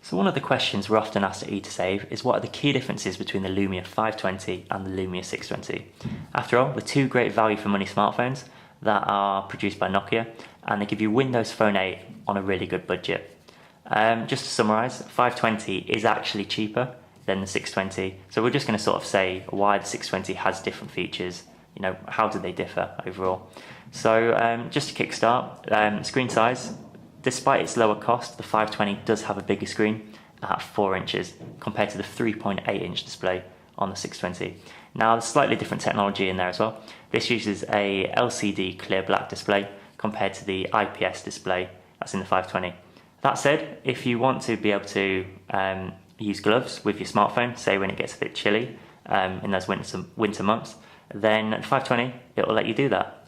So one of the questions we're often asked at eToSave is what are the key differences between the Lumia 520 and the Lumia 620? After all, they're two great value for money smartphones that are produced by Nokia, and they give you Windows Phone 8 on a really good budget. Just to summarise, 520 is actually cheaper than the 620, so we're just going to sort of say why the 620 has different features, how do they differ overall. So just to kickstart, screen size. Despite its lower cost, the 520 does have a bigger screen at 4 inches compared to the 3.8-inch display on the 620. Now, there's slightly different technology in there as well. This uses a LCD clear black display compared to the IPS display that's in the 520. That said, if you want to be able to use gloves with your smartphone, say when it gets a bit chilly in those winter months, then the 520, it will let you do that.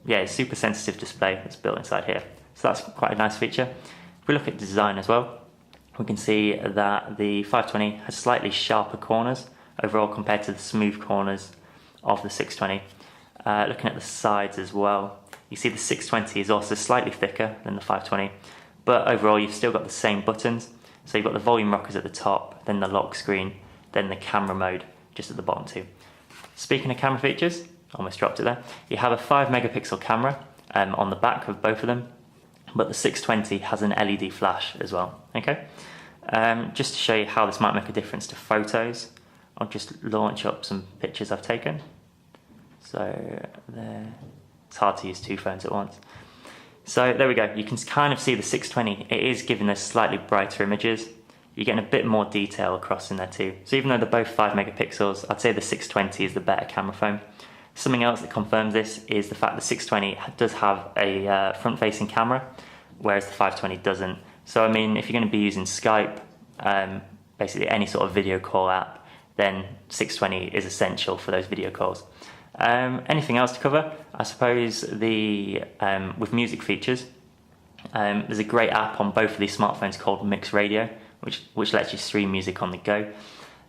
It's a super sensitive display that's built inside here. So that's quite a nice feature. If we look at design as well, we can see that the 520 has slightly sharper corners overall compared to the smooth corners of the 620. Looking at the sides as well, you see the 620 is also slightly thicker than the 520, but overall you've still got the same buttons. So you've got the volume rockers at the top, then the lock screen, then the camera mode just at the bottom too. Speaking of camera features, almost dropped it there, you have a 5 megapixel camera on the back of both of them, but the 620 has an LED flash as well. Okay, just to show you how this might make a difference to photos, I'll just launch up some pictures I've taken. So there, it's hard to use two phones at once. So there we go, you can kind of see the 620, it is giving us slightly brighter images. You're getting a bit more detail across in there too. So even though they're both 5 megapixels, I'd say the 620 is the better camera phone. Something else that confirms this is the fact the 620 does have a front-facing camera, whereas the 520 doesn't. So I mean, if you're going to be using Skype, basically any sort of video call app, then 620 is essential for those video calls. Anything else to cover? I suppose with music features, there's a great app on both of these smartphones called Mix Radio, which lets you stream music on the go.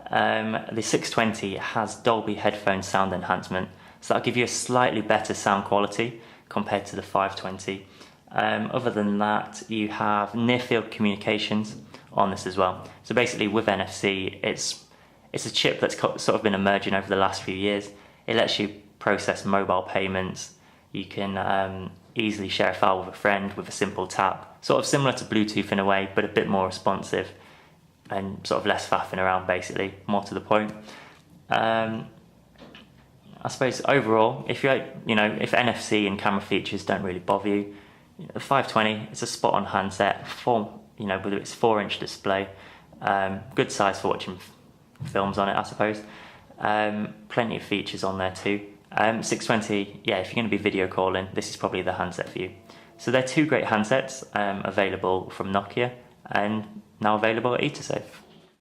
The 620 has Dolby headphone sound enhancement, so that'll give you a slightly better sound quality compared to the 520. Other than that, you have near-field communications on this as well. So basically with NFC, it's a chip that's sort of been emerging over the last few years. It lets you process mobile payments. You can easily share a file with a friend with a simple tap. Sort of similar to Bluetooth in a way, but a bit more responsive and sort of less faffing around, basically, more to the point. I suppose overall, if if NFC and camera features don't really bother you, the 520 is a spot-on handset, with its 4-inch display, good size for watching films on it, I suppose. Plenty of features on there too. 620, if you're going to be video calling, this is probably the handset for you. So they're two great handsets available from Nokia and now available at eToSave.